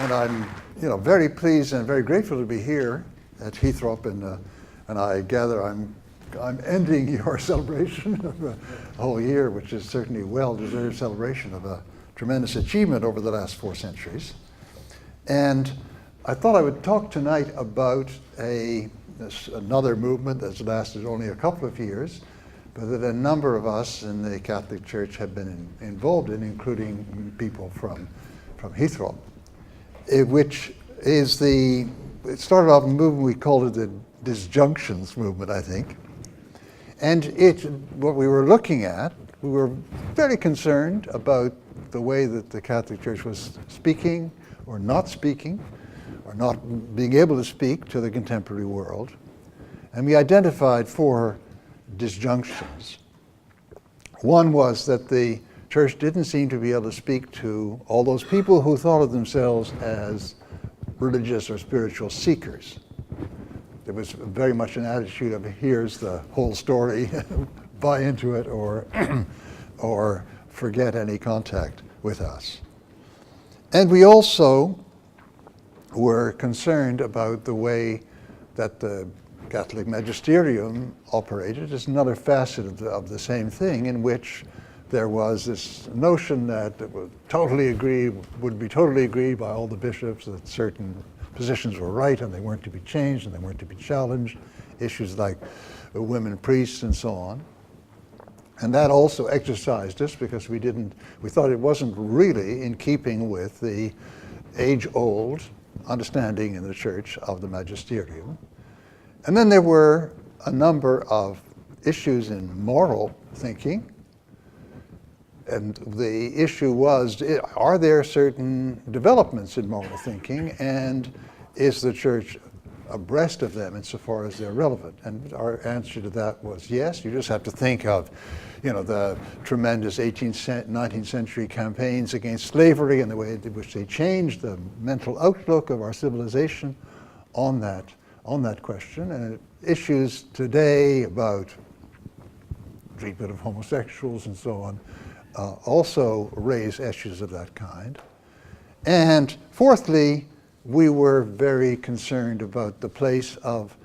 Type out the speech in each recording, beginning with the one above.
And I'm, very pleased and very grateful to be here at Heythrop, and I gather I'm ending your celebration of a whole year, which is certainly a well-deserved celebration of a tremendous achievement over the last 4 centuries. And I thought I would talk tonight about another movement that's lasted only a couple of years, but that a number of us in the Catholic Church have been involved in, including people from Heythrop, which is it started off a movement, we called it the Disjunctions movement, I think. And what we were looking at, we were very concerned about the way that the Catholic Church was speaking or not being able to speak to the contemporary world. And we identified 4 disjunctions. One was that the Church didn't seem to be able to speak to all those people who thought of themselves as religious or spiritual seekers. There was very much an attitude of, here's the whole story, buy into it, or forget any contact with us. And we also were concerned about the way that the Catholic magisterium operated as another facet of the same thing, in which there was this notion that it would be totally agreed by all the bishops that certain positions were right and they weren't to be changed and they weren't to be challenged, issues like women priests and so on. And that also exercised us because we thought it wasn't really in keeping with the age-old understanding in the Church of the magisterium. And then there were a number of issues in moral thinking. And the issue was, are there certain developments in moral thinking, and is the Church abreast of them insofar as they're relevant? And our answer to that was yes. You just have to think of, the tremendous 18th, 19th century campaigns against slavery and the way in which they changed the mental outlook of our civilization on that question. And issues today about treatment of homosexuals and so on also raise issues of that kind. And fourthly, we were very concerned about the place of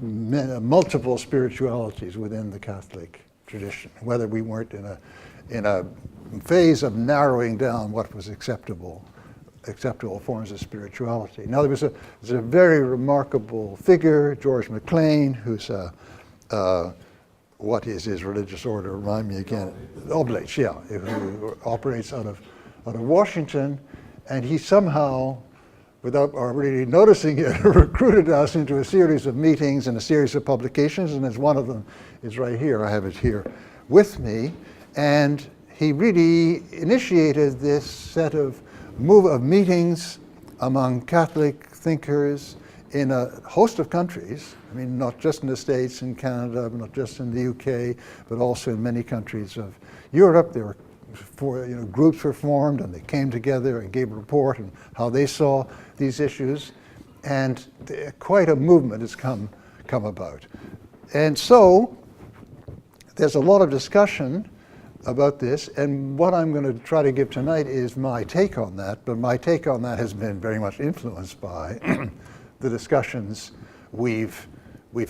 multiple spiritualities within the Catholic tradition, whether we weren't in a phase of narrowing down what was acceptable forms of spirituality. Now there's a very remarkable figure, George MacLean, who's what is his religious order? Remind me again. Oblates, yeah, who operates out of Washington, and he somehow, without our really noticing it, recruited us into a series of meetings and a series of publications, and as one of them is right here. I have it here with me, and he really initiated this set of meetings among Catholic thinkers in a host of countries. I mean, not just in the States and Canada, not just in the UK, but also in many countries of Europe. There were groups were formed, and they came together and gave a report on how they saw these issues, and quite a movement has come about. And so there's a lot of discussion about this, and what I'm going to try to give tonight is my take on that, but my take on that has been very much influenced by the discussions we've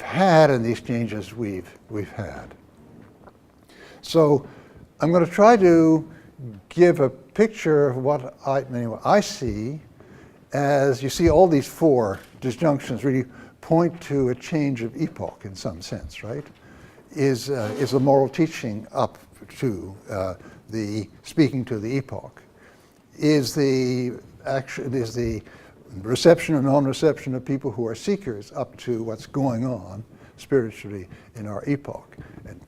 had and the exchanges we've had. So I'm going to try to give a picture of what I see as, you see, all these 4 disjunctions really point to a change of epoch in some sense, right? Is the moral teaching up to the speaking to the epoch? Is the reception or non-reception of people who are seekers up to what's going on spiritually in our epoch? And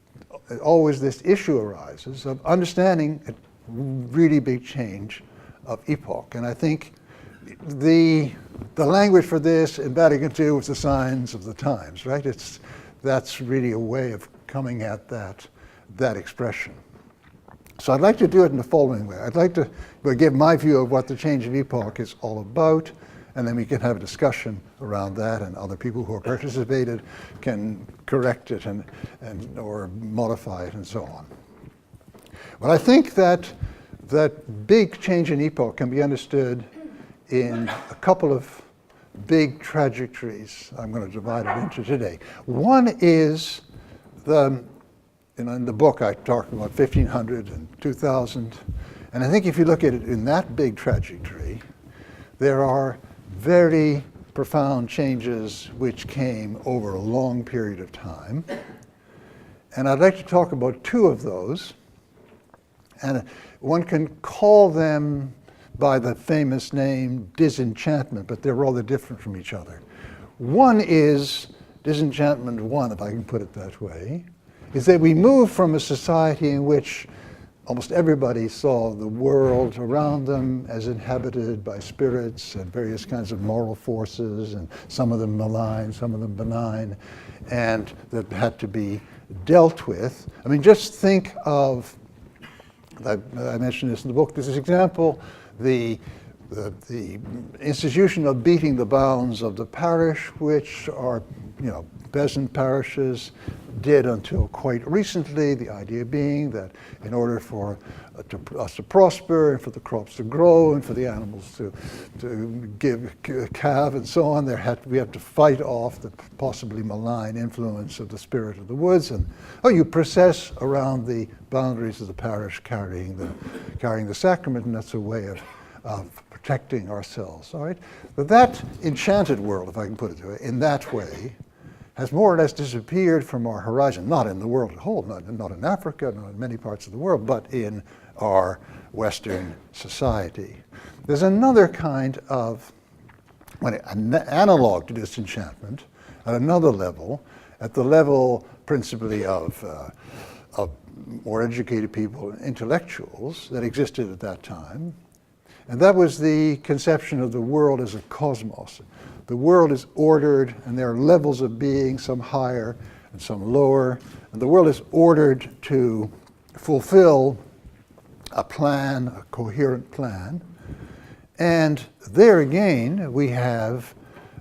always this issue arises of understanding a really big change of epoch. And I think the language for this in Vatican II was the signs of the times, right? That's really a way of coming at that expression. So I'd like to do it in the following way. I'd like to give my view of what the change of epoch is all about, and then we can have a discussion around that, and other people who have participated can correct it and or modify it and so on. But I think that big change in epoch can be understood in a couple of big trajectories I'm going to divide it into today. One is in the book I talked about 1500 and 2000, and I think if you look at it in that big trajectory, there are very profound changes which came over a long period of time. And I'd like to talk about two of those. And one can call them by the famous name disenchantment, but they're rather different from each other. One is disenchantment one, if I can put it that way, is that we move from a society in which almost everybody saw the world around them as inhabited by spirits and various kinds of moral forces, and some of them malign, some of them benign, and that had to be dealt with. I mean, just think of, I mentioned this in the book, this is an example, the institution of beating the bounds of the parish, which are, peasant parishes did until quite recently, the idea being that in order for us to prosper and for the crops to grow and for the animals to give calve and so on, we have to fight off the possibly malign influence of the spirit of the woods, and you process around the boundaries of the parish carrying the sacrament, and that's a way of protecting ourselves. All right, but that enchanted world, if I can put it in that way, has more or less disappeared from our horizon, not in the world as a whole, not in Africa, not in many parts of the world, but in our Western society. There's another kind of an analog to disenchantment at another level, at the level principally of more educated people, intellectuals, that existed at that time. And that was the conception of the world as a cosmos. The world is ordered, and there are levels of being, some higher and some lower. And the world is ordered to fulfill a plan, a coherent plan. And there again, we have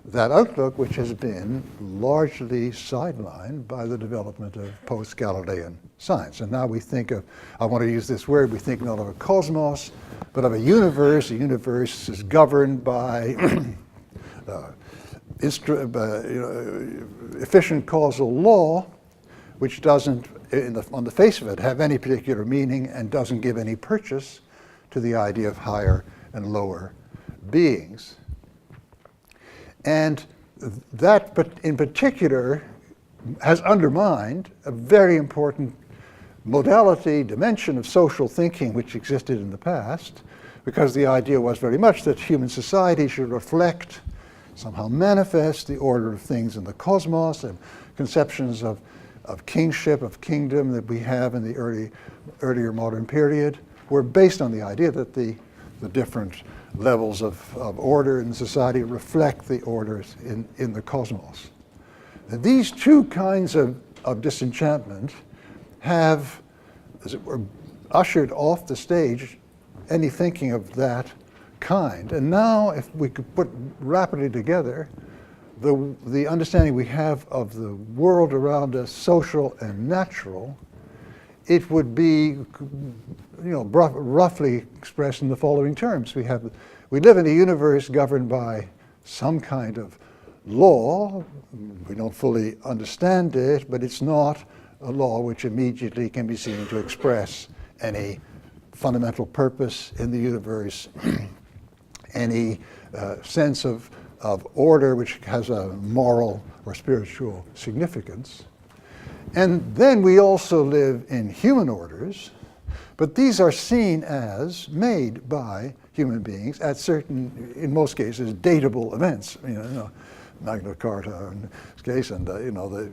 that outlook which has been largely sidelined by the development of post-Galilean science. And now we think of, I want to use this word, we think not of a cosmos, but of a universe. The universe is governed by efficient causal law, which doesn't, on the face of it, have any particular meaning and doesn't give any purchase to the idea of higher and lower beings. And that, in particular, has undermined a very important modality, dimension of social thinking which existed in the past, because the idea was very much that human society should reflect, somehow manifest, the order of things in the cosmos, and conceptions of kingship, of kingdom that we have in the earlier modern period were based on the idea that the different levels of order in society reflect the orders in the cosmos. Now, these two kinds of disenchantment have, as it were, ushered off the stage any thinking of that kind. And now, if we could put rapidly together the understanding we have of the world around us, social and natural, it would be, roughly expressed in the following terms. We live in a universe governed by some kind of law. We don't fully understand it, but it's not a law which immediately can be seen to express any fundamental purpose in the universe, any sense of order which has a moral or spiritual significance. And then we also live in human orders, but these are seen as made by human beings at certain, in most cases, datable events. Magna Carta in this case, and the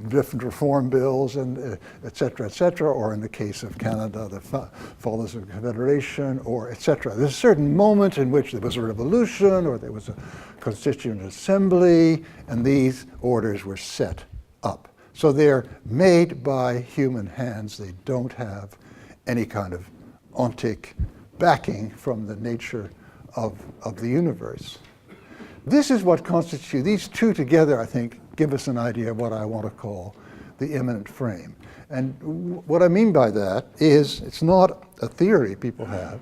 different reform bills, and et cetera, or in the case of Canada, the fathers of the Confederation, or et cetera. There's a certain moment in which there was a revolution, or there was a constituent assembly, and these orders were set up. So they're made by human hands. They don't have any kind of ontic backing from the nature of the universe. This is what constitutes, these two together, I think, give us an idea of what I want to call the immanent frame. And what I mean by that is, it's not a theory people have.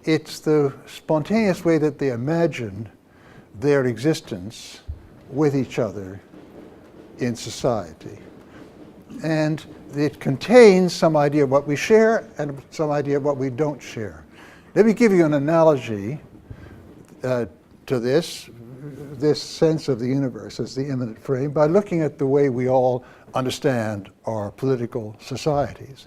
it's the spontaneous way that they imagine their existence with each other in society. And it contains some idea of what we share and some idea of what we don't share. Let me give you an analogy to this sense of the universe as the immanent frame by looking at the way we all understand our political societies.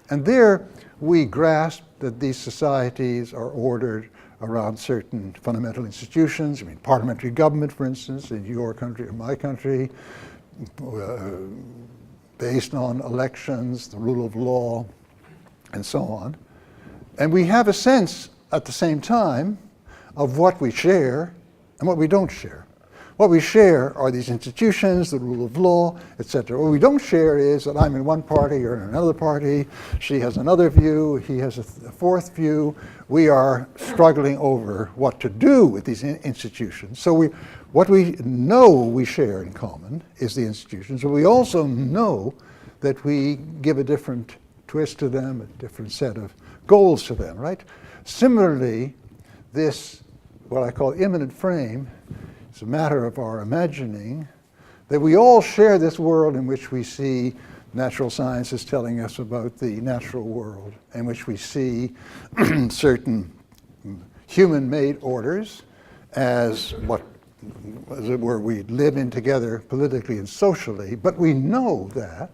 And there we grasp that these societies are ordered around certain fundamental institutions. I mean, parliamentary government, for instance, in your country or my country, based on elections, the rule of law, and so on. And we have a sense at the same time of what we share and what we don't share. What we share are these institutions, the rule of law, etc. What we don't share is that I'm in one party or in another party, she has another view, he has a fourth view. We are struggling over what to do with these institutions. So what we know we share in common is the institutions, but we also know that we give a different twist to them, a different set of goals to them, right? Similarly, this, what I call immanent frame, it's a matter of our imagining that we all share this world in which we see natural sciences telling us about the natural world, in which we see certain human-made orders as what, as it were, we live in together politically and socially, but we know that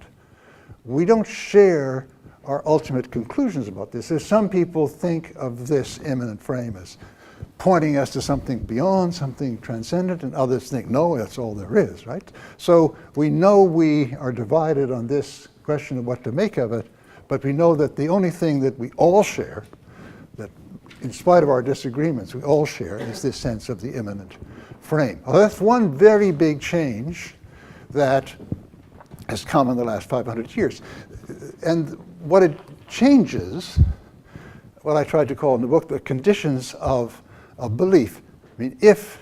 we don't share our ultimate conclusions about this. There's some people think of this immanent frame as pointing us to something beyond, something transcendent, and others think, no, that's all there is, right? So we know we are divided on this question of what to make of it, but we know that the only thing that we all share, that in spite of our disagreements, we all share, is this sense of the immanent frame. Well, that's one very big change that has come in the last 500 years. And what it changes, what I tried to call in the book, the conditions of belief. I mean, if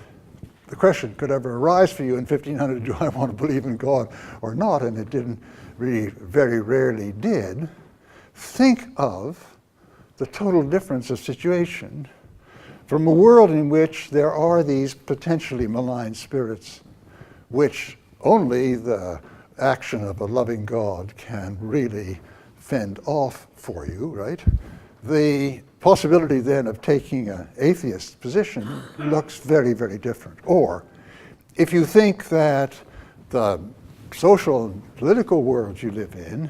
the question could ever arise for you in 1500, do I want to believe in God or not, and it didn't really, very rarely did, think of the total difference of situation from a world in which there are these potentially malign spirits, which only the action of a loving God can really fend off for you, right? The possibility then of taking an atheist position looks very, very different. Or if you think that the social and political world you live in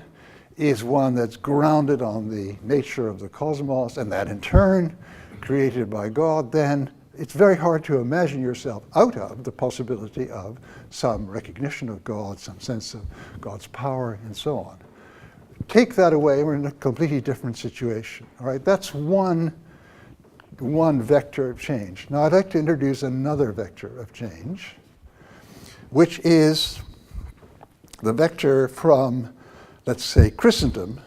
is one that's grounded on the nature of the cosmos and that in turn created by God, then it's very hard to imagine yourself out of the possibility of some recognition of God, some sense of God's power, and so on. Take that away, we're in a completely different situation. All right, that's one vector of change. Now I'd like to introduce another vector of change, which is the vector from, let's say, Christendom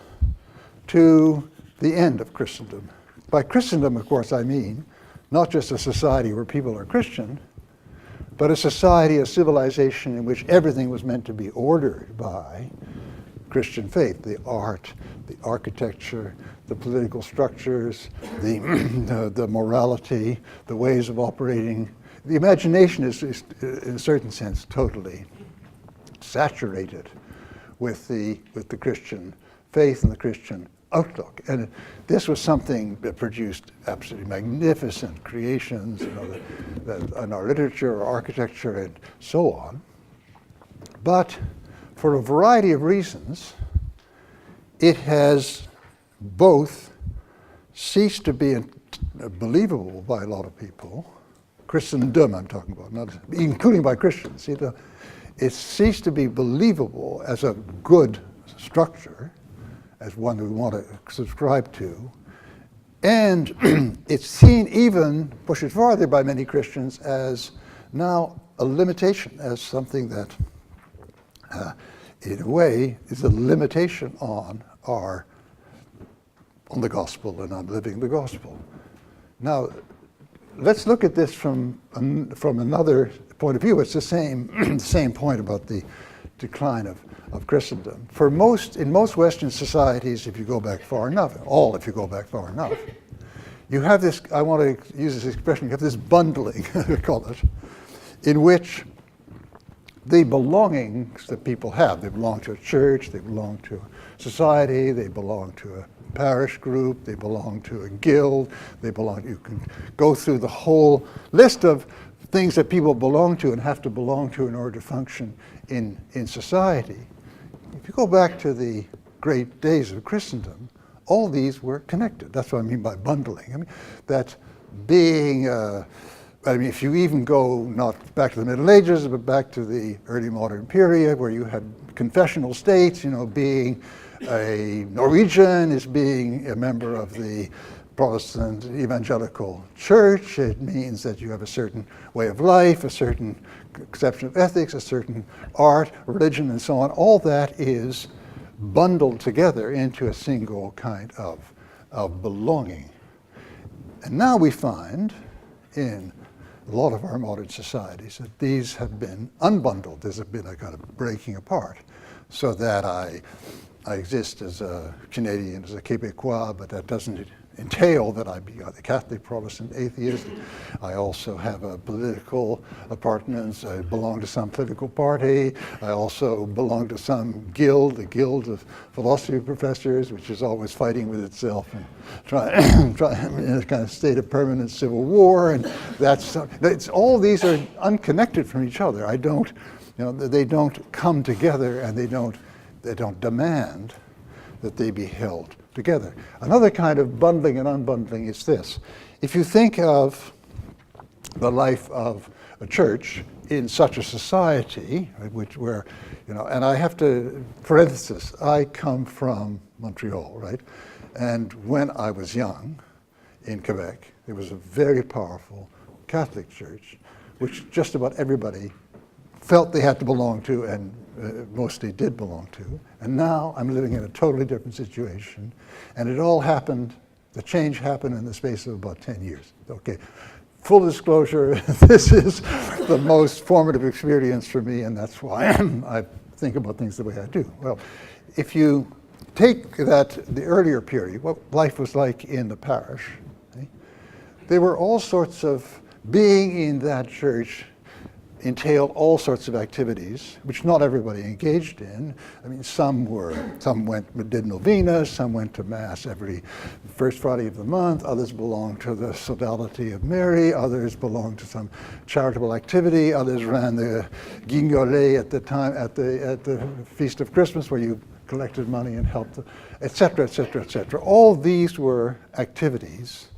to the end of Christendom. By Christendom, of course, I mean not just a society where people are Christian, but a society, a civilization in which everything was meant to be ordered by Christian faith, the art, the architecture, the political structures, the morality, the ways of operating. The imagination is, in a certain sense, totally saturated with the Christian faith and the Christian outlook. And this was something that produced absolutely magnificent creations, in our literature, our architecture, and so on. But for a variety of reasons, it has both ceased to be believable by a lot of people, Christendom I'm talking about, not including by Christians. See, it ceased to be believable as a good structure, as one we want to subscribe to, and it's seen, even push it farther by many Christians, as now a limitation, as something that in a way is a limitation on the gospel and on living the gospel. Now, let's look at this from another point of view. It's the same point about the decline of Christendom. In most Western societies, if you go back far enough, if you go back far enough, you have this, I want to use this expression, you have this bundling, I call it, in which the belongings that people have, they belong to a church, they belong to a society, they belong to a parish group, they belong to a guild, you can go through the whole list of things that people belong to and have to belong to in order to function in society. If you go back to the great days of Christendom, all these were connected. That's what I mean by bundling. I mean, that being, if you even go not back to the Middle Ages, but back to the early modern period where you had confessional states, being a Norwegian is being a member of the Protestant evangelical church. It means that you have a certain way of life, a certain conception of ethics, a certain art, religion, and so on. All that is bundled together into a single kind of belonging. And now we find in a lot of our modern societies that these have been unbundled. There's been a kind of breaking apart, so that I exist as a Canadian, as a Québécois, but that doesn't entail that I be either Catholic, Protestant, atheist. I also have a political appartenance. I belong to some political party. I also belong to some guild, the Guild of Philosophy Professors, which is always fighting with itself and trying in a kind of state of permanent civil war. And all these are unconnected from each other. They don't come together, and they don't demand that they be held together. Another kind of bundling and unbundling is this. If you think of the life of a church in such a society, right, and I have to, parenthesis, I come from Montreal, right? And when I was young in Quebec, there was a very powerful Catholic church, which just about everybody felt they had to belong to, and mostly did belong to. And now I'm living in a totally different situation. And it all happened, the change happened in the space of about 10 years. Okay, full disclosure, this is the most formative experience for me, and that's why I think about things the way I do. Well, if you take the earlier period, what life was like in the parish, okay, there were all sorts of, being in that church entailed all sorts of activities, which not everybody engaged in. I mean, some did novenas, some went to Mass every first Friday of the month, others belonged to the Sodality of Mary, others belonged to some charitable activity, others ran the guignolet at the time, at the Feast of Christmas, where you collected money and helped, et cetera, et cetera, et cetera. All these were activities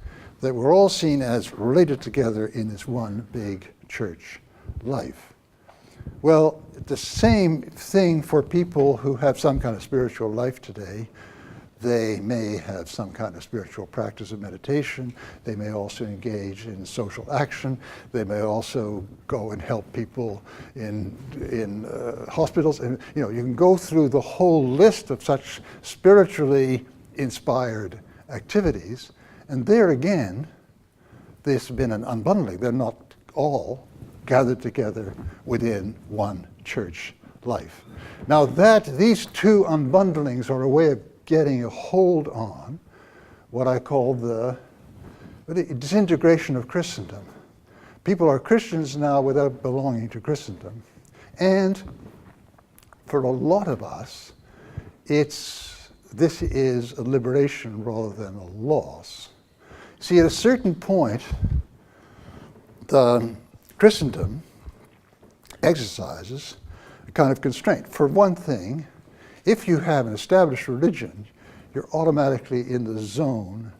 that were all seen as related together in this one big church life. Well, the same thing for people who have some kind of spiritual life today. They may have some kind of spiritual practice of meditation. They may also engage in social action. They may also go and help people in hospitals. And you can go through the whole list of such spiritually inspired activities. And there again, there's been an unbundling. They're not all gathered together within one church life. Now these two unbundlings are a way of getting a hold on what I call the disintegration of Christendom. People are Christians now without belonging to Christendom. And for a lot of us, this is a liberation rather than a loss. See, at a certain point, the Christendom exercises a kind of constraint. For one thing, if you have an established religion, you're automatically in the zone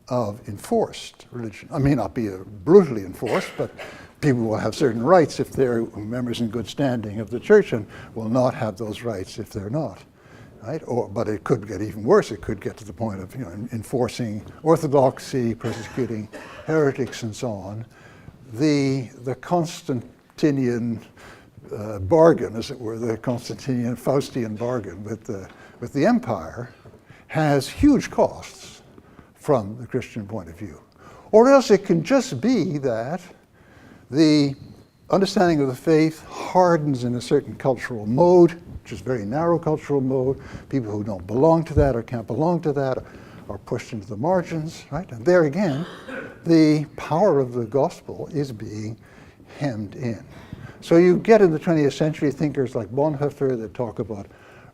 of enforced religion. I may not be brutally enforced, but people will have certain rights if they're members in good standing of the church, and will not have those rights if they're not. Right? But it could get even worse. It could get to the point of enforcing orthodoxy, persecuting heretics, and so on. The Constantinian bargain, as it were, the Constantinian Faustian bargain with the empire has huge costs from the Christian point of view. Or else it can just be that the understanding of the faith hardens in a certain cultural mode, which is a very narrow cultural mode. People who don't belong to that or can't belong to that are pushed into the margins, right? And there again, the power of the gospel is being hemmed in. So you get in the 20th century thinkers like Bonhoeffer that talk about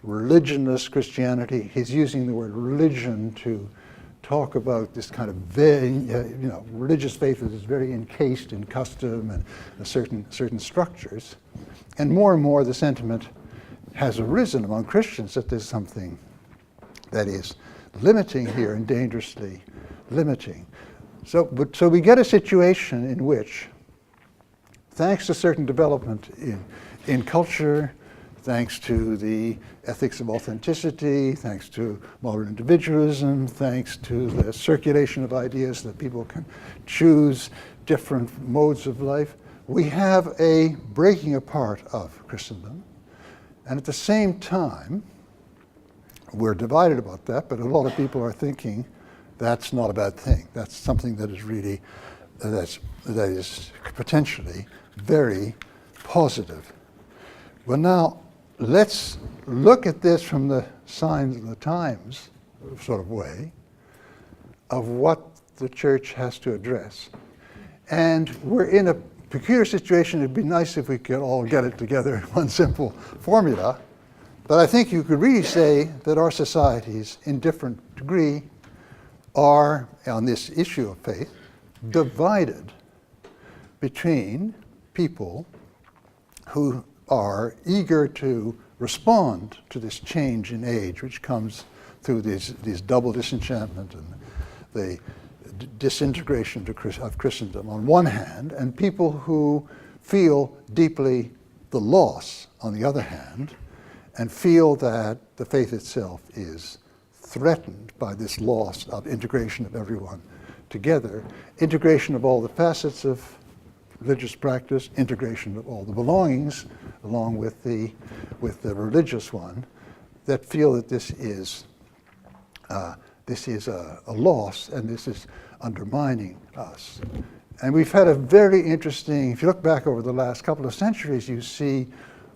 religionless Christianity. He's using the word religion to talk about this kind of very, religious faith that is very encased in custom and certain structures. And more the sentiment has arisen among Christians that there's something that is limiting here and dangerously limiting. So we get a situation in which, thanks to certain development in culture, thanks to the ethics of authenticity, thanks to modern individualism, thanks to the circulation of ideas that people can choose different modes of life, we have a breaking apart of Christendom. And at the same time, we're divided about that, but a lot of people are thinking that's not a bad thing. That's something that is really, that is potentially very positive. Well, now, let's look at this from the signs of the times sort of way of what the church has to address. And we're in a peculiar situation. It'd be nice if we could all get it together in one simple formula. But I think you could really say that our societies, in different degree, are, on this issue of faith, divided between people who are eager to respond to this change in age, which comes through these double disenchantment and the disintegration of Christendom on one hand, and people who feel deeply the loss on the other hand, and feel that the faith itself is threatened by this loss of integration of everyone together, integration of all the facets of religious practice, integration of all the belongings, along with the religious one, that feel that this is a loss and this is undermining us. And we've had a very interesting, if you look back over the last couple of centuries, you see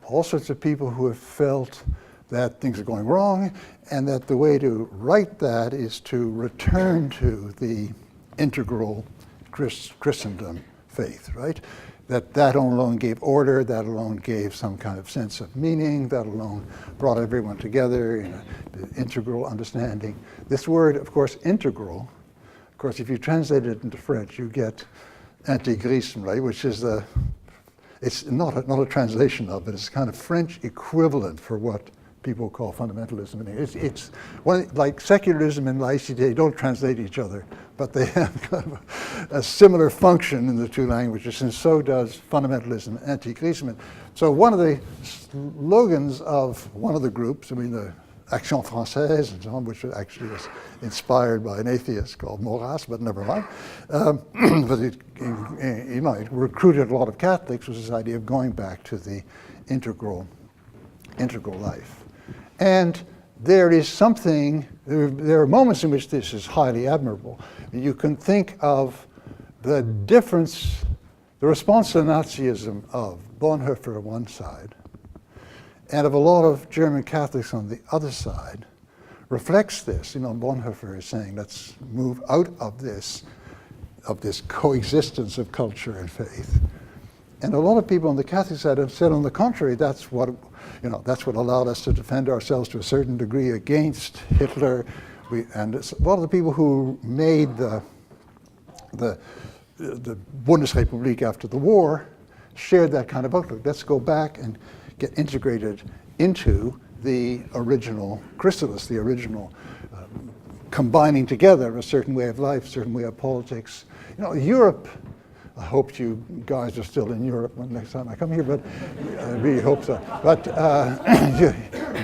all sorts of people who have felt that things are going wrong, and that the way to right that is to return to the integral Christendom faith, right? That alone gave order, that alone gave some kind of sense of meaning, that alone brought everyone together in an integral understanding. This word, of course, integral, of course, if you translate it into French, you get intégrisme, right? Which is it's not a translation of it, it's kind of French equivalent for what people call fundamentalism. It's one, like secularism and laicity, they don't translate each other, but they have kind of a similar function in the two languages, and so does fundamentalism and intégrisme. So one of the slogans of one of the groups, the Action Française and so on, which actually was inspired by an atheist called Maurras, but never mind. But it recruited a lot of Catholics, was this idea of going back to the integral life. And there is something, there are moments in which this is highly admirable. You can think of the difference, the response to Nazism of Bonhoeffer on one side, and of a lot of German Catholics on the other side, reflects this. Bonhoeffer is saying, let's move out of this coexistence of culture and faith. And a lot of people on the Catholic side have said, on the contrary, that's what allowed us to defend ourselves to a certain degree against Hitler. And a lot of the people who made the Bundesrepublik after the war shared that kind of outlook. Let's go back and get integrated into the original chrysalis, the original combining together a certain way of life, a certain way of politics. Europe, I hope you guys are still in Europe when next time I come here, but I really hope so. But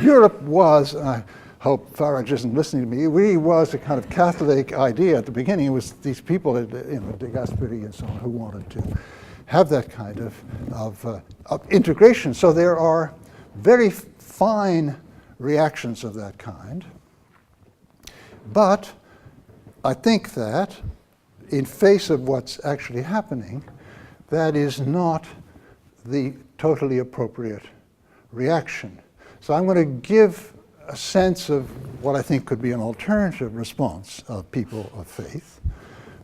Europe was, I hope Farage isn't listening to me, it really was a kind of Catholic idea at the beginning. It was these people, De Gasperi and so on, who wanted to have that kind of integration. So there are very fine reactions of that kind. But I think that in face of what's actually happening, that is not the totally appropriate reaction. So I'm going to give a sense of what I think could be an alternative response of people of faith.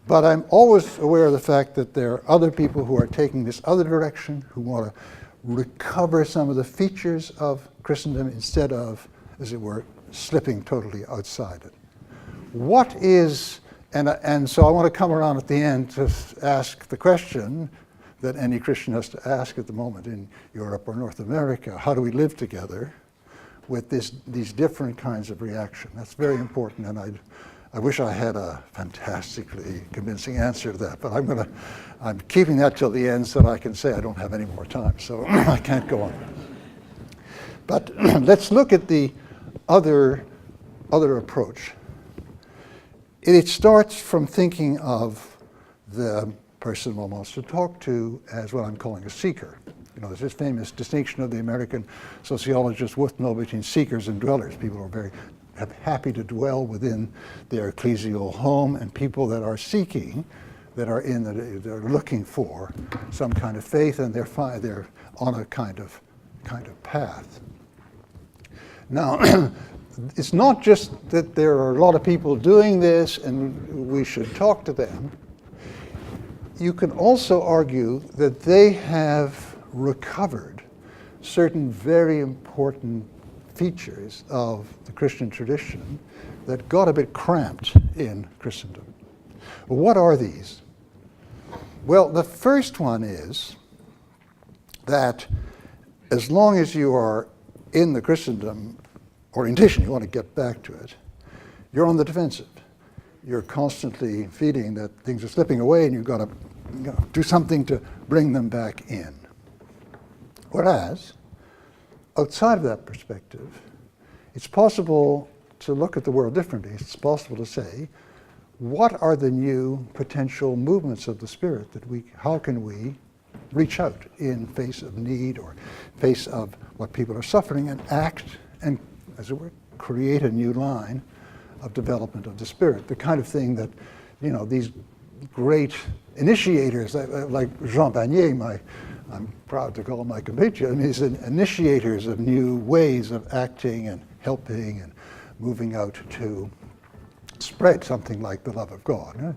But I'm always aware of the fact that there are other people who are taking this other direction, who want to recover some of the features of Christendom instead of, as it were, slipping totally outside it. What is, and so I want to come around at the end to ask the question that any Christian has to ask at the moment in Europe or North America: how do we live together with these different kinds of reaction? That's very important, and I wish I had a fantastically convincing answer to that, but I'm keeping that till the end so that I can say I don't have any more time, so I can't go on. But let's look at the other approach. It starts from thinking of the person one wants to talk to as what I'm calling a seeker. You know, there's this famous distinction of the American sociologist Wuthnow between seekers and dwellers. People are very happy to dwell within their ecclesial home, and people that are seeking, that are they're looking for some kind of faith, and they're on a kind of path. Now, it's not just that there are a lot of people doing this and we should talk to them. You can also argue that they have recovered certain very important features of the Christian tradition that got a bit cramped in Christendom. What are these? Well, the first one is that as long as you are in the Christendom orientation, you want to get back to it, you're on the defensive. You're constantly feeling that things are slipping away and you've got to do something to bring them back in. Whereas, outside of that perspective, it's possible to look at the world differently. It's possible to say, what are the new potential movements of the Spirit how can we reach out in face of need or face of what people are suffering and act and, as it were, create a new line of development of the Spirit. The kind of thing that, these great initiators like Jean Vanier, I'm proud to call him my compatriot, he's initiators of new ways of acting and helping and moving out to spread something like the love of God.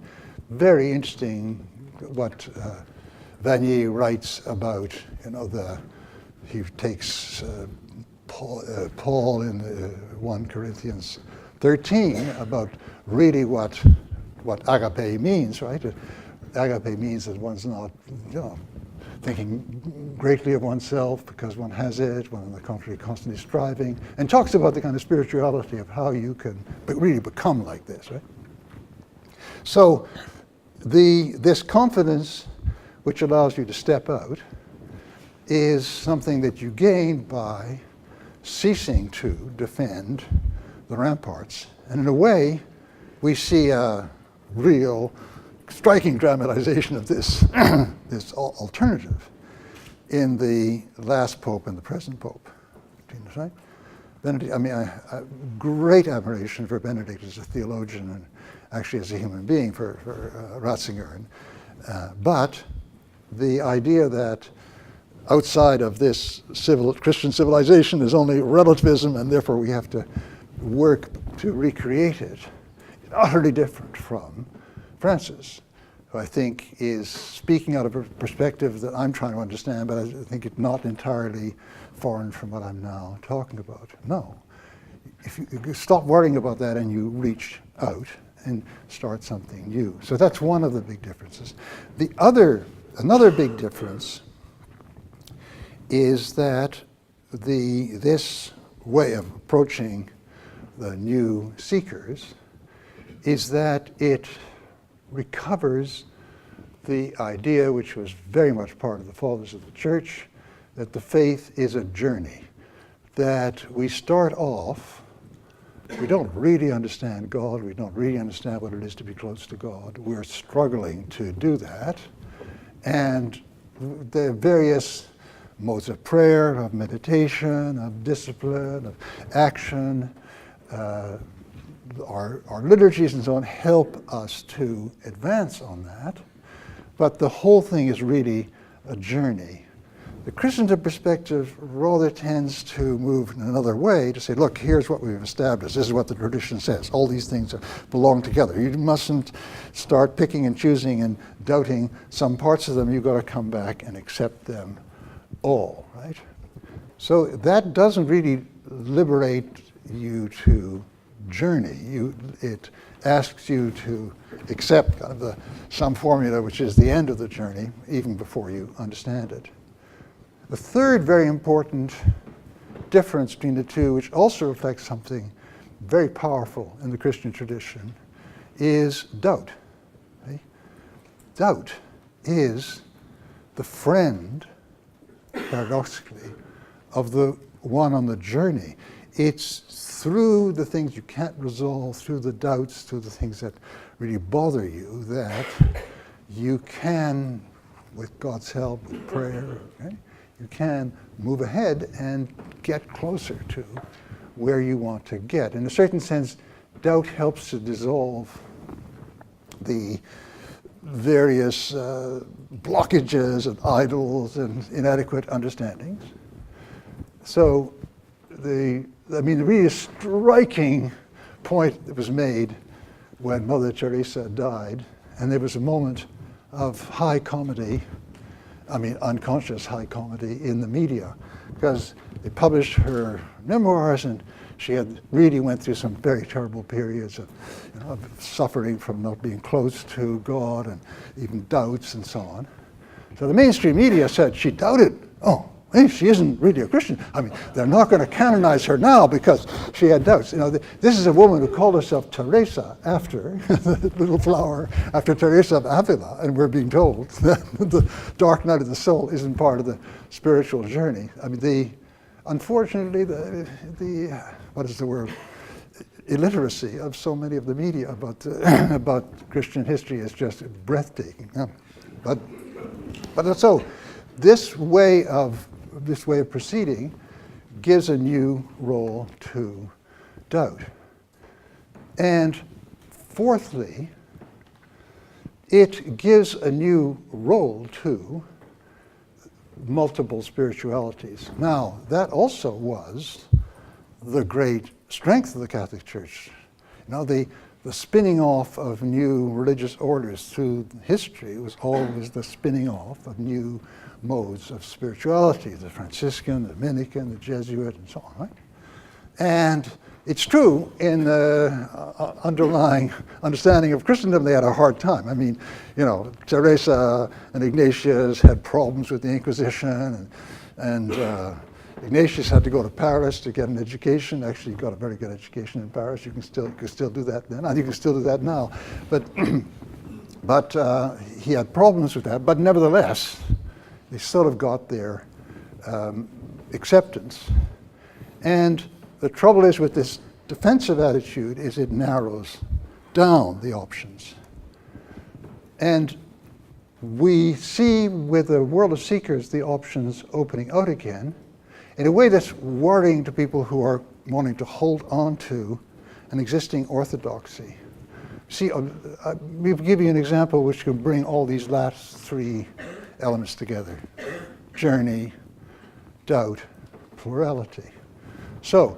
Very interesting what Vanier writes about, he takes Paul in 1 Corinthians 13 about really what agape means, right? Agape means that one's not, thinking greatly of oneself because one has it, one on the contrary constantly striving, and talks about the kind of spirituality of how you can really become like this, right? So this confidence which allows you to step out is something that you gain by ceasing to defend the ramparts. And in a way, we see a real striking dramatization of this this alternative in the last pope and the present pope. Right? Benedict, I great admiration for Benedict as a theologian and actually as a human being for Ratzinger. But the idea that outside of this Christian civilization is only relativism and therefore we have to work to recreate it is utterly different from Francis, who I think is speaking out of a perspective that I'm trying to understand, but I think it's not entirely foreign from what I'm now talking about. No. If you stop worrying about that and you reach out and start something new. So that's one of the big differences. Another big difference is that this way of approaching the new seekers is that it recovers the idea, which was very much part of the fathers of the church, that the faith is a journey, that we start off, we don't really understand God, we don't really understand what it is to be close to God, we're struggling to do that, and the various modes of prayer, of meditation, of discipline, of action, our liturgies and so on help us to advance on that. But the whole thing is really a journey The Christendom perspective rather tends to move in another way, to say, look, here's what we've established. This is what the tradition says. All these things belong together. You mustn't start picking and choosing and doubting some parts of them. You've got to come back and accept them all, right? So that doesn't really liberate you to journey. It asks you to accept kind of some formula which is the end of the journey, even before you understand it. The third very important difference between the two, which also reflects something very powerful in the Christian tradition, is doubt. Okay? Doubt is the friend, paradoxically, of the one on the journey. It's through the things you can't resolve, through the doubts, through the things that really bother you, that you can, with God's help, with prayer, okay, you can move ahead and get closer to where you want to get. In a certain sense, doubt helps to dissolve the various blockages and idols and inadequate understandings. So the really striking point that was made when Mother Teresa died, and there was a moment of high comedy, unconscious high comedy in the media, because they published her memoirs, and she had really went through some very terrible periods of suffering from not being close to God and even doubts and so on. So the mainstream media said she doubted. Oh, hey, she isn't really a Christian. They're not going to canonize her now because she had doubts. This is a woman who called herself Teresa, after the little flower, after Teresa of Avila, and we're being told that the dark night of the soul isn't part of the spiritual journey. Unfortunately, the what is the word? Illiteracy of so many of the media about Christian history is just breathtaking. But so this way of proceeding gives a new role to doubt. And fourthly, it gives a new role to multiple spiritualities. Now, that also was the great strength of the Catholic Church. The spinning off of new religious orders through history was always the spinning off of new modes of spirituality, the Franciscan, the Dominican, the Jesuit, and so on, right? And it's true in the underlying understanding of Christendom, they had a hard time. Teresa and Ignatius had problems with the Inquisition, and Ignatius had to go to Paris to get an education. Actually, he got a very good education in Paris. You can still do that then. I think you can still do that now. But he had problems with that. But nevertheless, they sort of got their acceptance. And the trouble is with this defensive attitude is it narrows down the options. And we see with the world of seekers the options opening out again in a way that's worrying to people who are wanting to hold on to an existing orthodoxy. See, we'll give you an example which can bring all these last three elements together: journey, doubt, plurality. So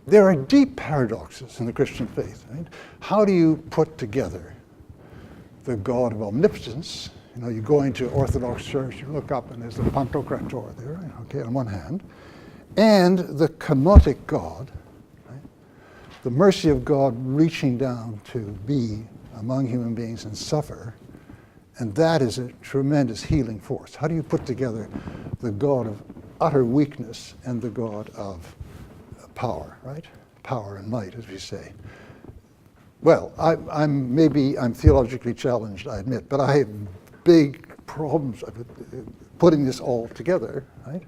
there are deep paradoxes in the Christian faith, right? How do you put together the God of omnipotence? You go into Orthodox Church, you look up, and there's the Pantocrator there, okay, on one hand, and the kenotic God, right? The mercy of God reaching down to be among human beings and suffer, and that is a tremendous healing force. How do you put together the God of utter weakness and the God of power, right? Power and might, as we say. Well, I'm theologically challenged, I admit, but I have big problems of putting this all together, right?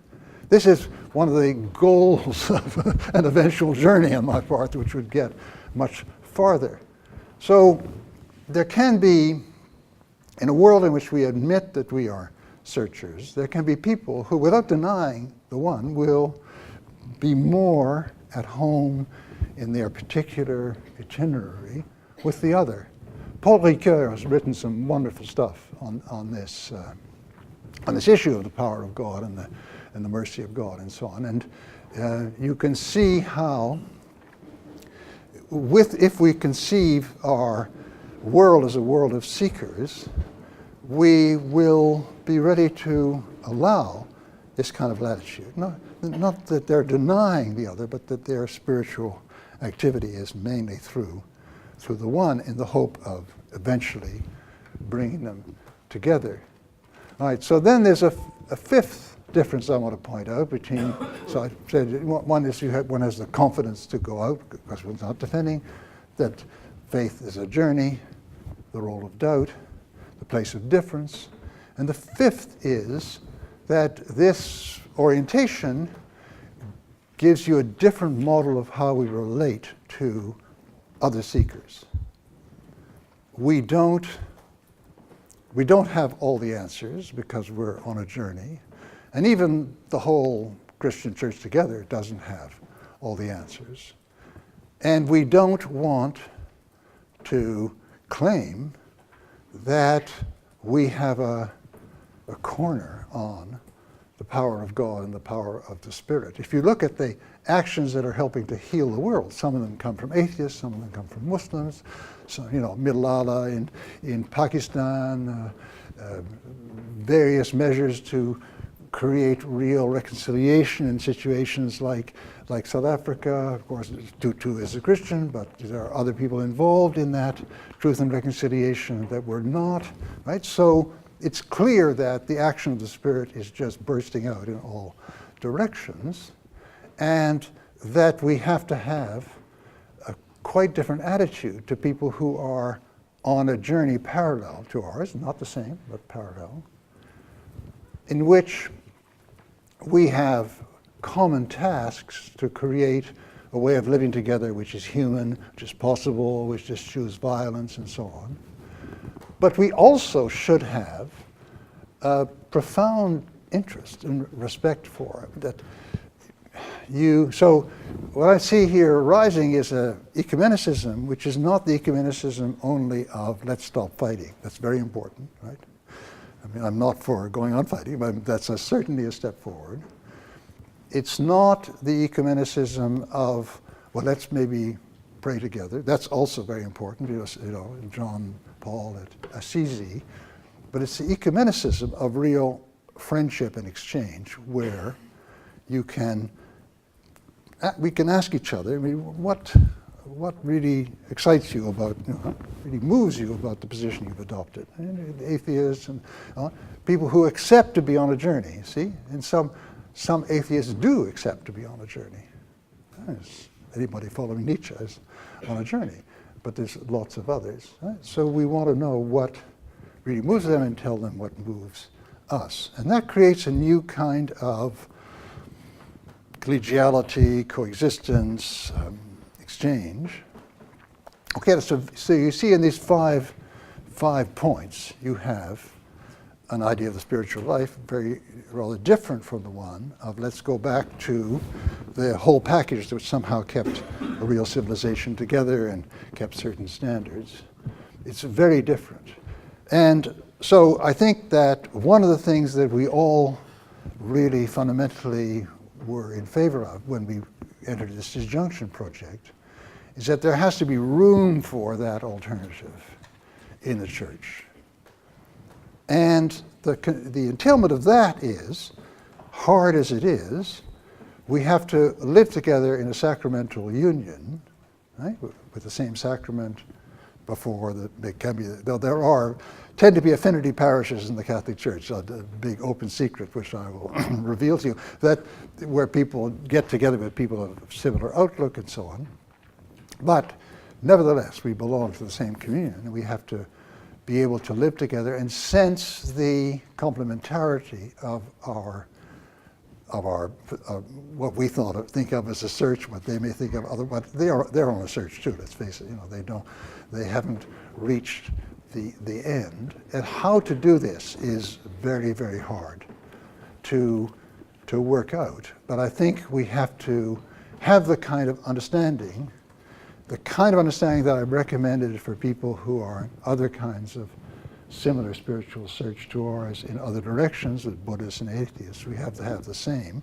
This is one of the goals of an eventual journey on my part, which would get much farther. So there can be, in a world in which we admit that we are searchers, there can be people who, without denying the one, will be more at home in their particular itinerary with the other. Paul Ricoeur has written some wonderful stuff on this on this issue of the power of God and the mercy of God and so on. And you can see how, if we conceive our world as a world of seekers, we will be ready to allow this kind of latitude. Not that they're denying the other, but that their spiritual activity is mainly through the one, in the hope of eventually bringing them together. All right, so then there's a fifth difference I want to point out between, so I said one is one has the confidence to go out because one's not defending, that faith is a journey, the role of doubt, the place of difference. And the fifth is that this orientation gives you a different model of how we relate to other seekers. We don't have all the answers because we're on a journey. And even the whole Christian church together doesn't have all the answers. And we don't want to claim that we have a corner on the power of God and the power of the Spirit. If you look at the actions that are helping to heal the world, some of them come from atheists, some of them come from Muslims, so, Malala in Pakistan, various measures to create real reconciliation in situations like South Africa. Of course, Tutu is a Christian, but there are other people involved in that truth and reconciliation that were not, right? So it's clear that the action of the Spirit is just bursting out in all directions, and that we have to have a quite different attitude to people who are on a journey parallel to ours, not the same, but parallel, in which we have common tasks to create a way of living together which is human, which is possible, which eschews violence and so on. But we also should have a profound interest and respect for it. So what I see here arising is a ecumenicism, which is not the ecumenicism only of let's stop fighting. That's very important, right? I mean, I'm not for going on fighting, but that's certainly a step forward. It's not the ecumenicism of, well, let's maybe pray together. That's also very important, John Paul at Assisi. But it's the ecumenicism of real friendship and exchange, where we can ask each other, I mean, what really excites you about, really moves you about the position you've adopted? And atheists and people who accept to be on a journey, see? And some atheists do accept to be on a journey. Anybody following Nietzsche is on a journey, but there's lots of others. Right? So we want to know what really moves them and tell them what moves us. And that creates a new kind of collegiality, coexistence, exchange. Okay, so you see in these five points, you have an idea of the spiritual life, rather different from the one of let's go back to the whole package that somehow kept a real civilization together and kept certain standards. It's very different. And so I think that one of the things that we all really fundamentally were in favor of when we entered this disjunction project is that there has to be room for that alternative in the church. And the entailment of that is, hard as it is, we have to live together in a sacramental union, right, with the same sacrament before there can be, though there tend to be affinity parishes in the Catholic Church, a big open secret which I will reveal to you, that where people get together with people of similar outlook and so on. But nevertheless, we belong to the same communion, and we have to be able to live together and sense the complementarity of what we think of as a search, what they may think of other, but they're on a search too. Let's face it. They haven't reached the end. And how to do this is very, very hard to work out. But I think we have to have the kind of understanding that I've recommended for people who are in other kinds of similar spiritual search to ours in other directions, with Buddhists and atheists. We have to have the same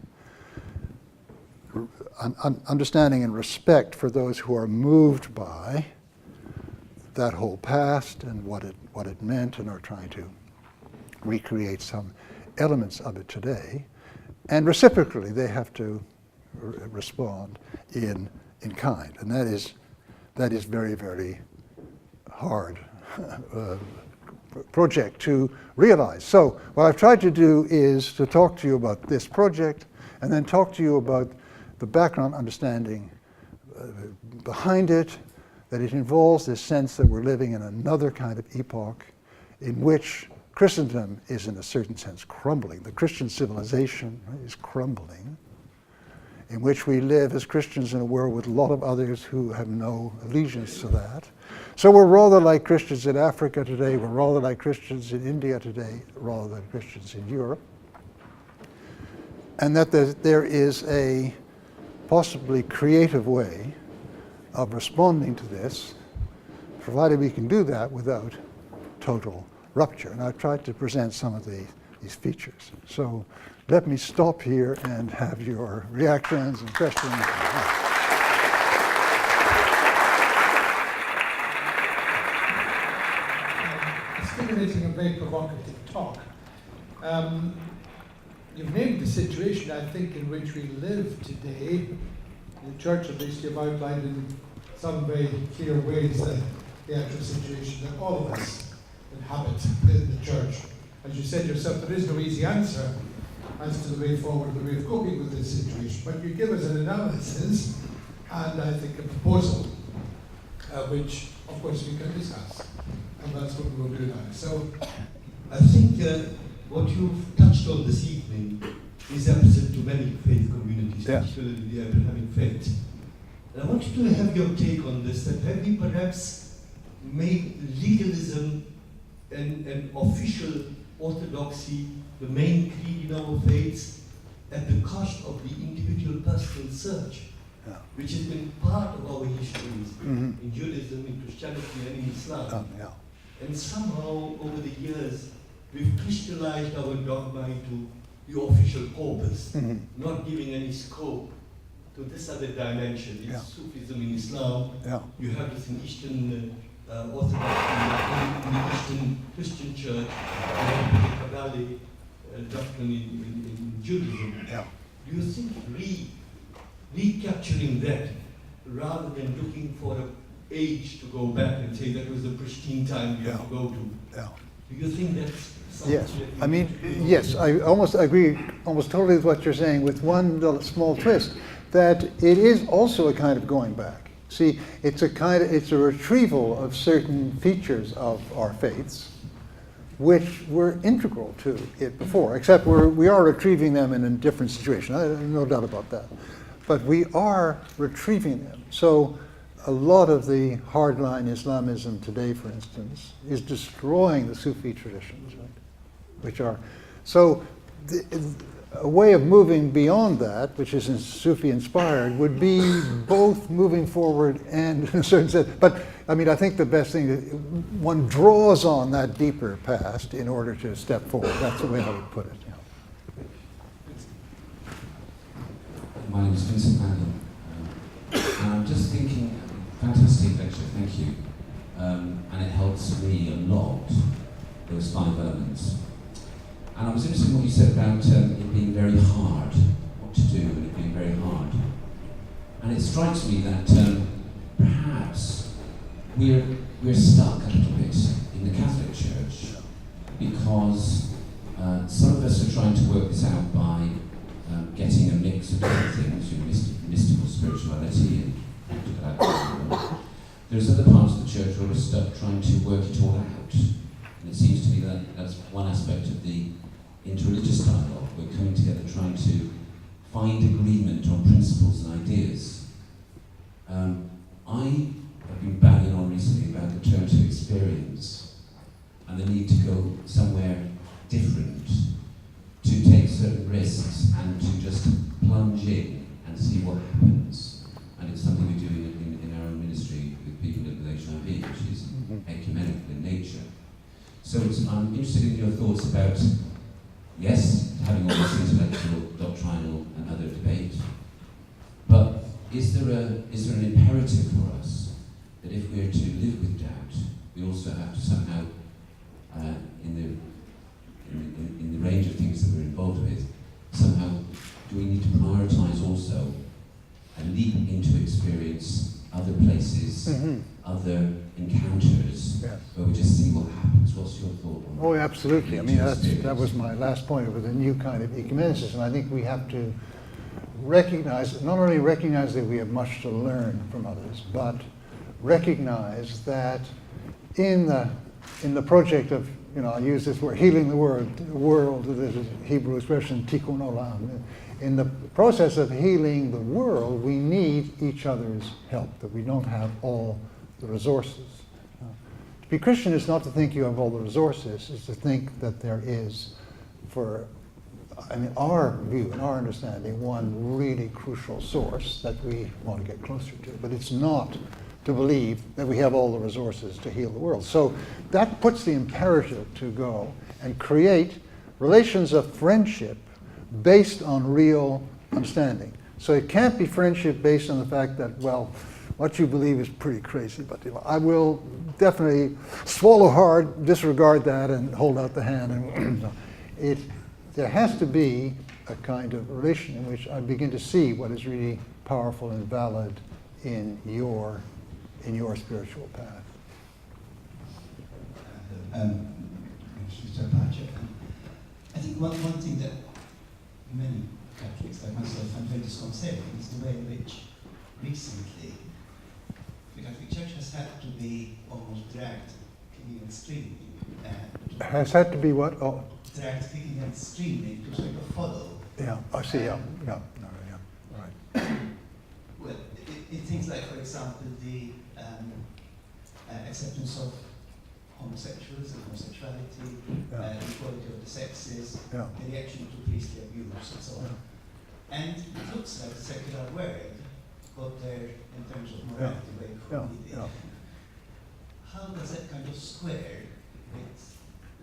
understanding and respect for those who are moved by that whole past and what it meant, and are trying to recreate some elements of it today. And reciprocally, they have to respond in kind, and that is very, very hard project to realize. So what I've tried to do is to talk to you about this project, and then talk to you about the background understanding behind it, that it involves this sense that we're living in another kind of epoch in which Christendom is, in a certain sense, crumbling. The Christian civilization, right, is crumbling, in which we live as Christians in a world with a lot of others who have no allegiance to that. So we're rather like Christians in Africa today, we're rather like Christians in India today, rather than Christians in Europe. And that there is a possibly creative way of responding to this, provided we can do that without total rupture. And I've tried to present some of these features. So let me stop here and have your reactions and questions. Stimulating and very provocative talk. You've named the situation, I think, in which we live today. The church, at least, you've outlined in some very clear ways the actual situation that all of us inhabit in the church. As you said yourself, there is no easy answer as to the way forward, the way of coping with this situation. But you give us an analysis and I think a proposal, which, of course, we can discuss. And that's what we will do now. So, I think what you've touched on this evening is absent to many faith communities, particularly the Abrahamic faith. And I want you to have your take on this, that have we perhaps made legalism and official orthodoxy the main creed in our faiths at the cost of the individual personal search, which has been part of our histories in Judaism, in Christianity, and in Islam. And somehow, over the years, we've crystallized our dogma into the official corpus, not giving any scope to this other dimension. It's Sufism in Islam. You have this in Eastern Orthodoxy, in the Eastern Christian Church, and the Kabbalic doctrine in Judaism. Do you think recapturing that, rather than looking for an age to go back and say that was the pristine time we have to go to? Do you think that's something? Yes, I mean, yes, I almost agree almost totally with what you're saying, with one little small twist, that it is also a kind of going back. See, it's a retrieval of certain features of our faiths, which were integral to it before, except we are retrieving them in a different situation. No doubt about that. But we are retrieving them. So a lot of the hardline Islamism today, for instance, is destroying the Sufi traditions, right? Which are, so a way of moving beyond that, which is Sufi inspired, would be both moving forward and in a certain sense. But I mean, I think the best thing, one draws on that deeper past in order to step forward. That's the way I would put it. My name is Vincent Manning, and I'm just thinking, fantastic lecture, thank you. And it helps me a lot, those 5 elements. And I was interested in what you said about it being very hard, what to do, and it being very hard. And it strikes me that perhaps we're stuck a little bit in the Catholic Church because some of us are trying to work this out by getting a mix of different things, mystical spirituality and practical. There's other parts of the church where we're stuck trying to work it all out. And it seems to me that that's one aspect of the interreligious dialogue. We're coming together trying to find agreement on principles and ideas. I have been banging on recently about the term to experience and the need to go somewhere different, to take certain risks and to just plunge in and see what happens. And it's something we do in our own ministry with people living with HIV, which is ecumenical in nature. I'm interested in your thoughts about, yes, having all this intellectual, doctrinal and other debate, but is there an imperative for us that if we're to live with doubt, we also have to somehow, in the range of things that we're involved with, somehow do we need to prioritise also a leap into experience other places, other encounters, Yes. where we just see what happens? What's your thought on that? Oh, absolutely. I mean, Into experience. that was my last point with a new kind of ecumenicism. I think we have to recognize, not only recognize that we have much to learn from others, but recognize that in the project of, I use this word, healing the world, there's a Hebrew expression, tikkun olam. In the process of healing the world, we need each other's help, that we don't have all the resources. To be Christian is not to think you have all the resources, it's to think that there is, our view and our understanding, one really crucial source that we want to get closer to. But it's not to believe that we have all the resources to heal the world. So that puts the imperative to go and create relations of friendship based on real understanding. So it can't be friendship based on the fact that, well, what you believe is pretty crazy, but I will definitely swallow hard, disregard that, and hold out the hand. And there has to be a kind of relation in which I begin to see what is really powerful and valid in your spiritual path. I think one thing that many Catholics like myself find very disconcerting is the way in which recently the Catholic Church has had to be almost dragged kicking and screaming. Has had to be what? Oh, dragged kicking and screaming to sort of follow. yeah, I see, yeah, right. Well, it things like, for example, the acceptance of homosexualism, homosexuality, equality of the sexes, Yeah. the reaction to priestly abuse, and so on. And it looks like the secular world got there in terms of morality way before we did. How does that kind of square with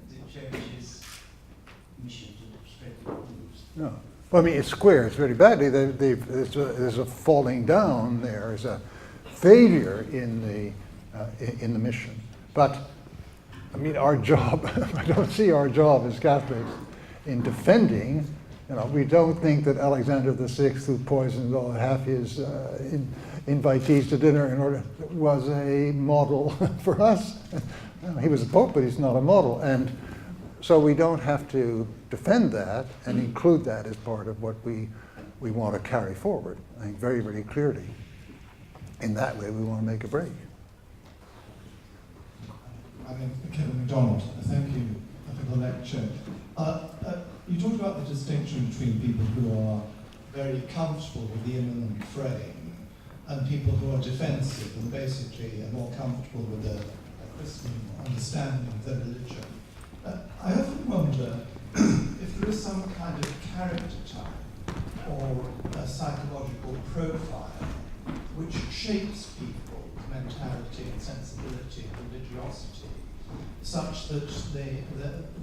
the Church's mission to spread the good news? No. Well, I mean, it squares very badly. There's a falling down there. There's a failure in the mission. But, I mean, our job, I don't see our job as Catholics in defending, we don't think that Alexander VI, who poisoned half his invitees to dinner was a model for us. He was a pope, but he's not a model. And so we don't have to defend that and include that as part of what we want to carry forward, I think, very, very clearly. In that way, we want to make a break. I'm Kevin MacDonald. Thank you for the lecture. You talked about the distinction between people who are very comfortable with the immanent frame and people who are defensive and basically are more comfortable with a Christian understanding of their religion. I often wonder if there is some kind of character type or a psychological profile which shapes people's mentality and sensibility and religiosity, such that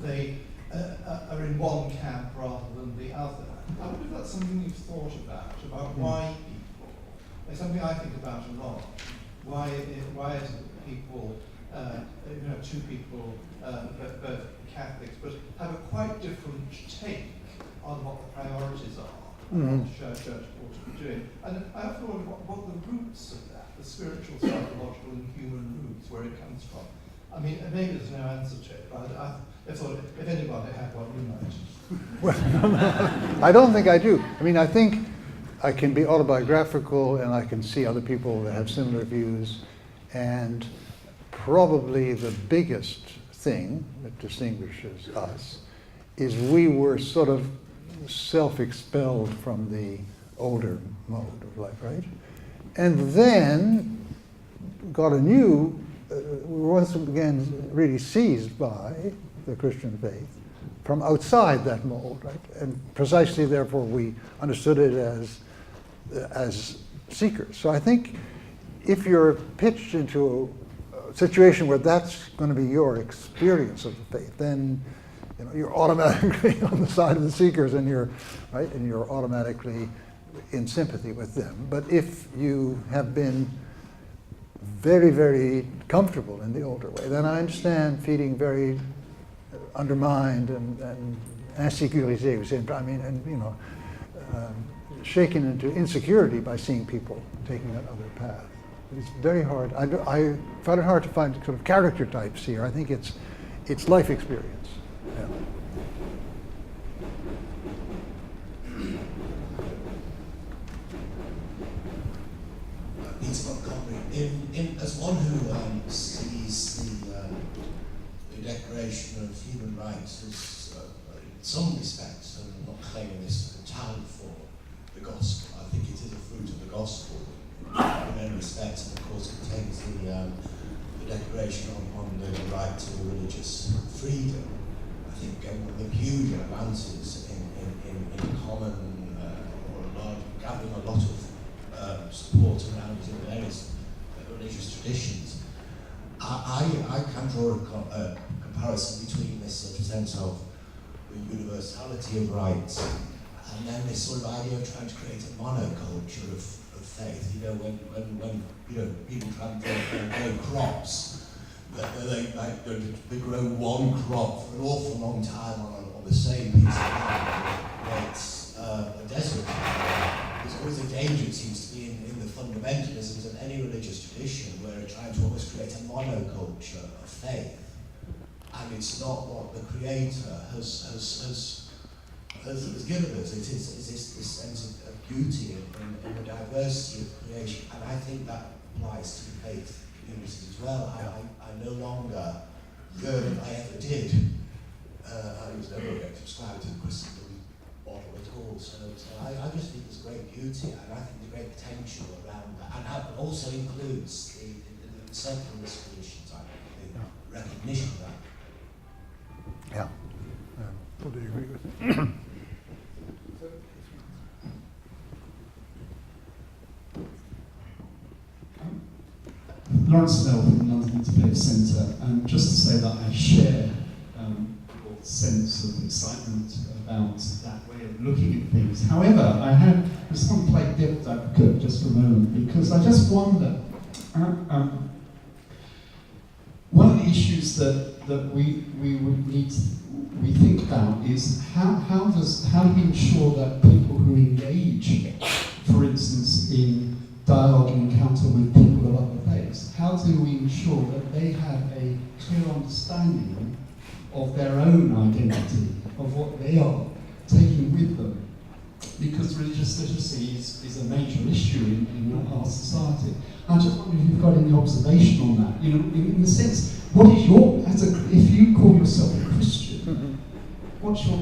they are in one camp rather than the other. I wonder if that's something you've thought about why people, it's something I think about a lot. Why is it that people, two people, both Catholics, but have a quite different take on what the priorities are, what the church ought to be doing. And I often wonder what the roots of that, the spiritual, psychological, and human roots, where it comes from. I mean, maybe there's no answer to it, but I thought if anybody had one, you might. Well, I don't think I do. I mean, I think I can be autobiographical and I can see other people that have similar views. And probably the biggest thing that distinguishes us is we were sort of self-expelled from the older mode of life, right? And then got a new, we were once again really seized by the Christian faith from outside that mold, right? And precisely therefore we understood it as seekers. So I think if you're pitched into situation where that's going to be your experience of the faith, then you're automatically on the side of the seekers, and you're automatically in sympathy with them. But if you have been very, very comfortable in the older way, then I understand feeling very undermined and insécurisé, I mean, and shaken into insecurity by seeing people taking that other path. It's very hard. I find it hard to find sort of character types here. I think it's life experience. Yeah. As one who sees the Declaration of Human Rights as, in some respects, and I'm not claiming this entirely for the gospel, I think it is a fruit of the gospel in many respects, and of course contains the Declaration on the right to religious freedom. I think the huge advances in common or gathering a lot of support around it in various religious traditions. I can draw a comparison between this sort of sense of the universality of rights and then this sort of idea of trying to create a monoculture of faith. When people try to grow crops, they grow one crop for an awful long time on the same piece of land. It's a desert. There's always a danger, it seems to be, in the fundamentalisms of any religious tradition, where they're trying to almost create a monoculture of faith, and it's not what the Creator has given us. It is this sense of beauty in the diversity of creation, and I think that applies to the faith community as well. I no longer yearn, I ever did. I was never going to subscribe to the Christendom model at all. So I just think there's great beauty, and I think the great potential around that, and that also includes the secularist traditions, I think, the recognition of that. Yeah, I totally agree with it. Lawrence Snell from the London Interfaith Centre, and just to say that I share your sense of excitement about that way of looking at things. However, I just want to play devil's advocate just for a moment, because I just wonder, one of the issues that we would need we think about is how do we ensure that people who engage, for instance, in dialogue and encounter with people of other faiths, how do we ensure that they have a clear understanding of their own identity, of what they are taking with them? Because religious literacy is a major issue in our society. I just wonder if you've got any observation on that. In the sense, what is if you call yourself a Christian, what's your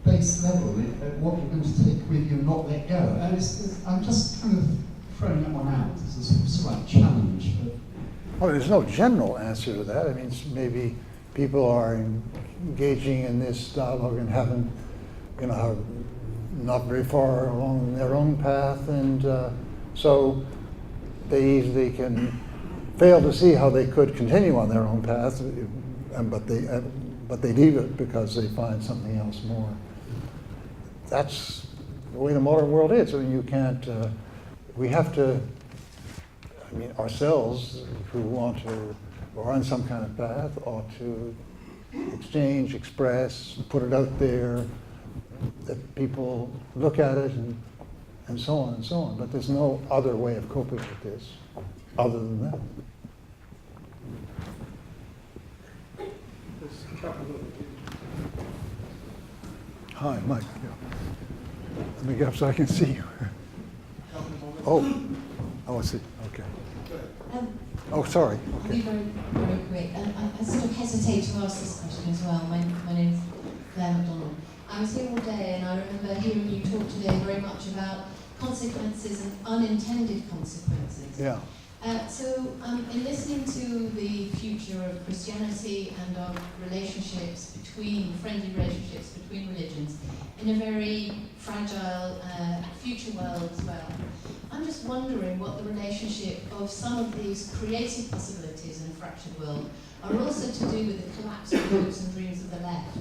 base level? What you're going to take with you and not let go? And I'm just kind of throwing that one out as a slight challenge. Well, there's no general answer to that. I mean, maybe people are engaging in this dialogue and haven't, are not very far along their own path, and so they easily can fail to see how they could continue on their own path, but they leave it because they find something else more. That's the way the modern world is. I mean, you can't. We have to. I mean, ourselves who want to, or on some kind of path, ought to exchange, express, put it out there, that people look at it, and so on and so on. But there's no other way of coping with this other than that. Hi, Mike. Yeah. Let me get up so I can see you. Oh, I see. Okay. Oh, sorry. I'll be very, very quick. I sort of hesitate to ask this question as well. My name's Claire MacDonald. I was here all day, and I remember hearing you talk today very much about consequences and unintended consequences. Yeah. So in listening to the future of Christianity, Christianity and of relationships between, friendly relationships between religions in a very fragile future world as well. I'm just wondering what the relationship of some of these creative possibilities in a fractured world are also to do with the collapse of the hopes and dreams of the left.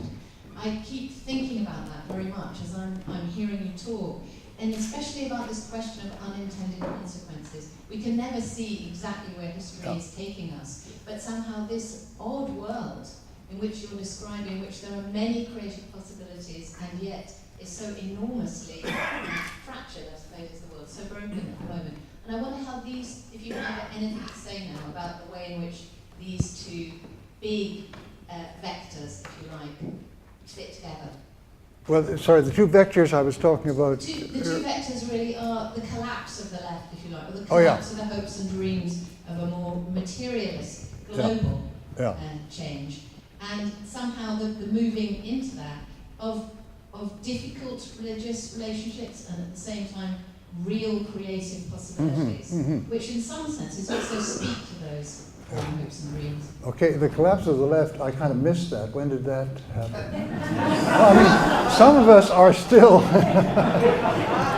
I keep thinking about that very much as I'm hearing you talk, and especially about this question of unintended consequences. We can never see exactly where history is taking us, but somehow this odd world in which you're describing, in which there are many creative possibilities, and yet is so enormously fractured, I suppose is the word, so broken at the moment. And I wonder how these, if you have anything to say now about the way in which these two big vectors, if you like, fit together. Well, sorry, the two vectors I was talking about. The two vectors really are the collapse of the left, if you like, or the Oh, yeah. collapse of the hopes and dreams of a more materialist, global change. And somehow the moving into that of difficult religious relationships and at the same time real creative possibilities, which in some senses also speak to those hopes and dreams. Okay, the collapse of the left, I kind of missed that. When did that happen? Well, I mean, some of us are still...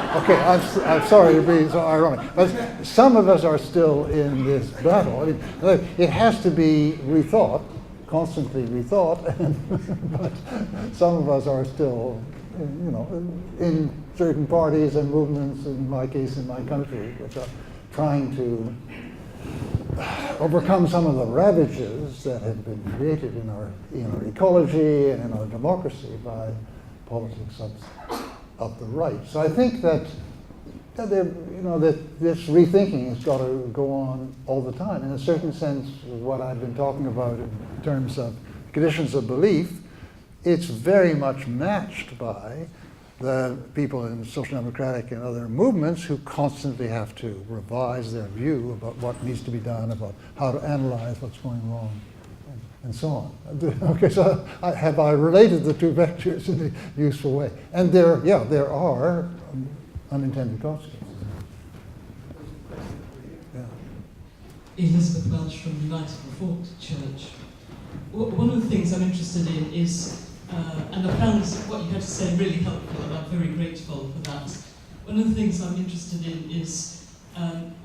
Okay, I'm sorry to be so ironic, but some of us are still in this battle. I mean, look, it has to be rethought, constantly rethought, but some of us are still, in certain parties and movements, in my case, in my country, which are trying to overcome some of the ravages that have been created in our ecology and in our democracy by politics of the right. So I think that that this rethinking has got to go on all the time. In a certain sense, what I've been talking about in terms of conditions of belief, it's very much matched by the people in social democratic and other movements who constantly have to revise their view about what needs to be done, about how to analyze what's going wrong, and so on. Okay, so have I related the two vectors in a useful way? And there are unintended consequences. Yeah. Elizabeth Welch from United Reformed Church. One of the things I'm interested in is, and I found what you had to say really helpful, and I'm very grateful for that. One of the things I'm interested in is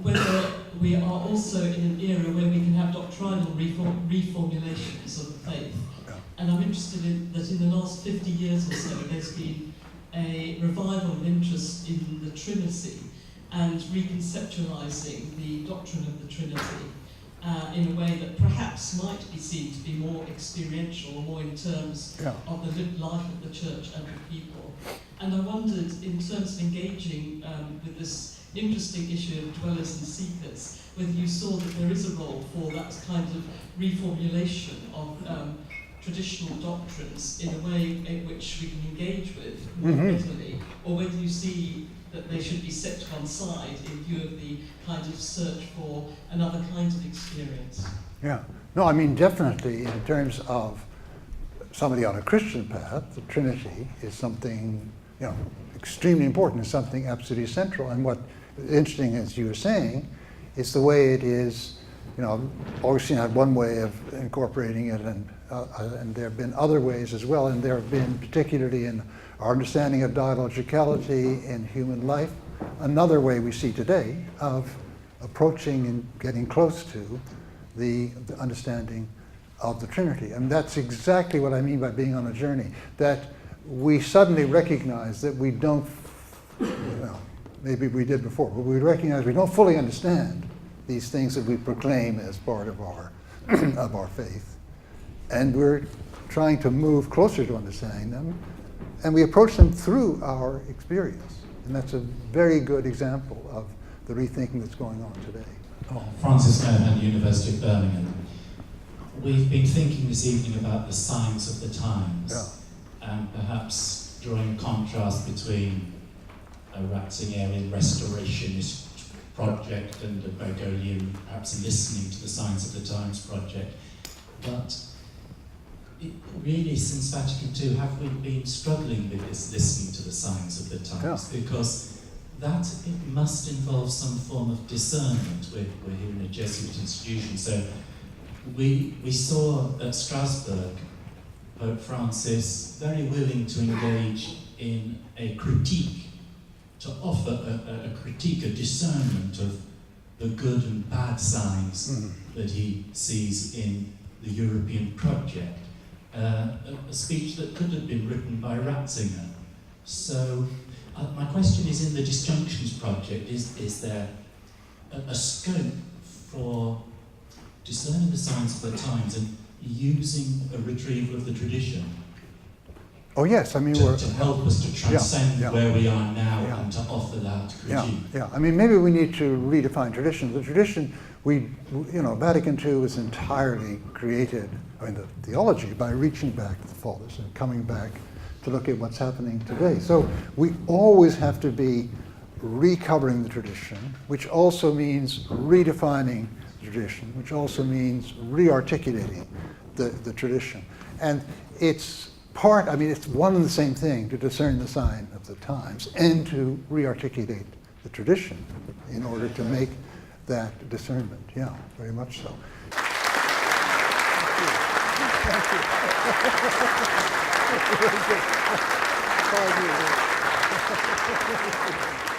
whether we are also in an era where we can have doctrinal reformulations of the faith. And I'm interested in that in the last 50 years or so there's been a revival of interest in the Trinity and reconceptualizing the doctrine of the Trinity in a way that perhaps might be seen to be more experiential or more in terms of the lived life of the church and of people. And I wondered, in terms of engaging with this interesting issue of dwellers and seekers, whether you saw that there is a role for that kind of reformulation of traditional doctrines in a way in which we can engage with more readily, or whether you see that they should be set to one side in view of the kind of search for another kind of experience. Yeah. No, I mean, definitely in terms of somebody on a Christian path, the Trinity is something, extremely important, is something absolutely central. And what is interesting, as you were saying, is the way it is, Augustine had one way of incorporating it, and there have been other ways as well, and there have been, particularly in our understanding of dialogicality in human life, another way we see today of approaching and getting close to the understanding of the Trinity. And that's exactly what I mean by being on a journey, that we suddenly recognize that we don't, maybe we did before, but we recognize we don't fully understand these things that we proclaim as part of our of our faith. And we're trying to move closer to understanding them, and we approach them through our experience. And that's a very good example of the rethinking that's going on today. Francis Cohen, University of Birmingham. We've been thinking this evening about the signs of the times, and perhaps drawing a contrast between a Ratzingerian restorationist project and a Bergolian, perhaps listening to the Signs of the Times project. But really, since Vatican II, have we been struggling with this listening to the signs of the times? Because that it must involve some form of discernment. We're here in a Jesuit institution, so we saw at Strasbourg Pope Francis very willing to engage in a critique, to offer a critique, a discernment of the good and bad signs that he sees in the European project. A speech that could have been written by Ratzinger. So my question is, in the Disjunctions project, is there a scope for discerning the signs of the times and using a retrieval of the tradition? Oh yes, I mean to help us to transcend where we are now and to offer that critique. Yeah. I mean, maybe we need to redefine tradition. The tradition, Vatican II was entirely created, I mean, the theology, by reaching back to the fathers and coming back to look at what's happening today. So we always have to be recovering the tradition, which also means redefining the tradition, which also means rearticulating the tradition. And it's one and the same thing to discern the sign of the times and to rearticulate the tradition in order to make that discernment. Yeah, very much so. Thank you. Thank you.